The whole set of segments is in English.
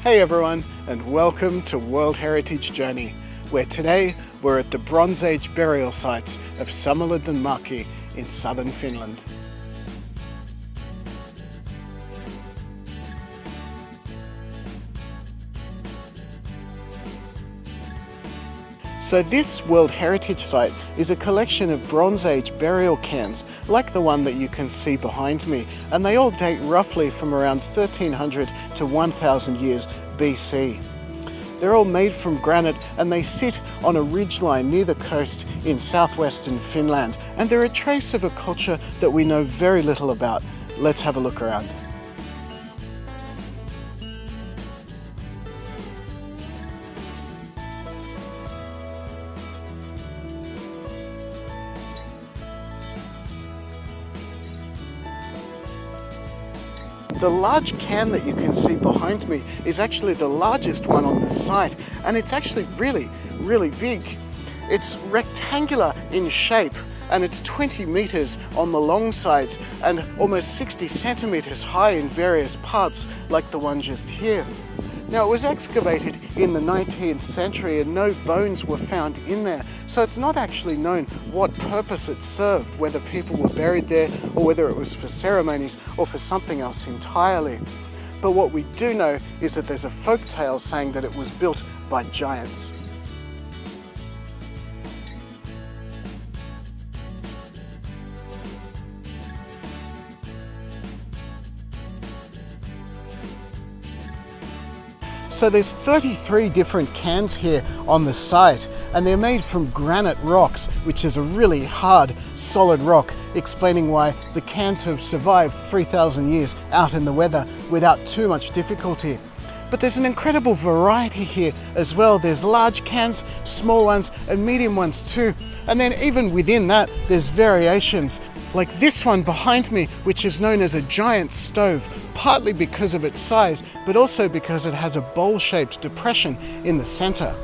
Hey everyone, and welcome to World Heritage Journey, where today we're at the Bronze Age burial sites of Sammallahdenmäki in southern Finland. So this World Heritage Site is a collection of Bronze Age burial cairns, like the one that you can see behind me, and they all date roughly from around 1300 to 1000 years BC. They're all made from granite and they sit on a ridgeline near the coast in southwestern Finland, and they're a trace of a culture that we know very little about. Let's have a look around. The large cairn that you can see behind me is actually the largest one on the site, and it's actually really big. It's rectangular in shape and it's 20 meters on the long sides and almost 60 centimeters high in various parts, like the one just here. Now, it was excavated in the 19th century and no bones were found in there, so it's not actually known what purpose it served, whether people were buried there or whether it was for ceremonies or for something else entirely. But what we do know is that there's a folk tale saying that it was built by giants. So there's 33 different cairns here on the site, and they're made from granite rocks, which is a really hard, solid rock, explaining why the cairns have survived 3,000 years out in the weather without too much difficulty. But there's an incredible variety here as well. There's large cairns, small ones, and medium ones too. And then even within that, there's variations, like this one behind me, which is known as a giant stove, partly because of its size, but also because it has a bowl-shaped depression in the center.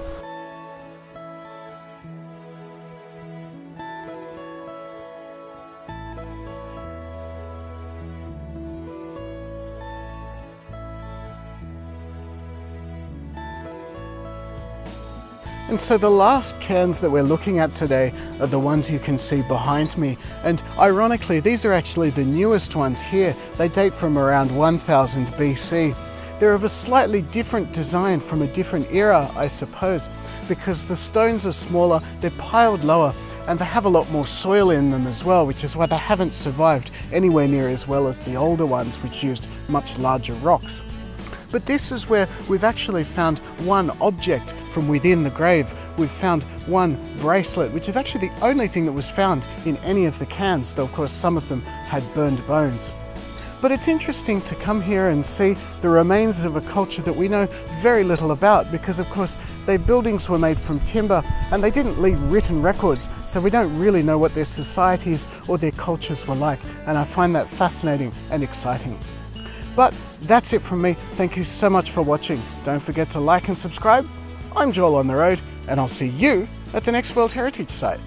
And so the last cairns that we're looking at today are the ones you can see behind me. And ironically, these are actually the newest ones here. They date from around 1000 BC. They're of a slightly different design from a different era, I suppose, because the stones are smaller, they're piled lower, and they have a lot more soil in them as well, which is why they haven't survived anywhere near as well as the older ones, which used much larger rocks. But this is where we've actually found one object from within the grave. We've found one bracelet, which is actually the only thing that was found in any of the cairns, though of course some of them had burned bones. But it's interesting to come here and see the remains of a culture that we know very little about, because of course their buildings were made from timber and they didn't leave written records, so we don't really know what their societies or their cultures were like, and I find that fascinating and exciting. But that's it from me. Thank you so much for watching. Don't forget to like and subscribe. I'm Joel on the road, and I'll see you at the next World Heritage Site.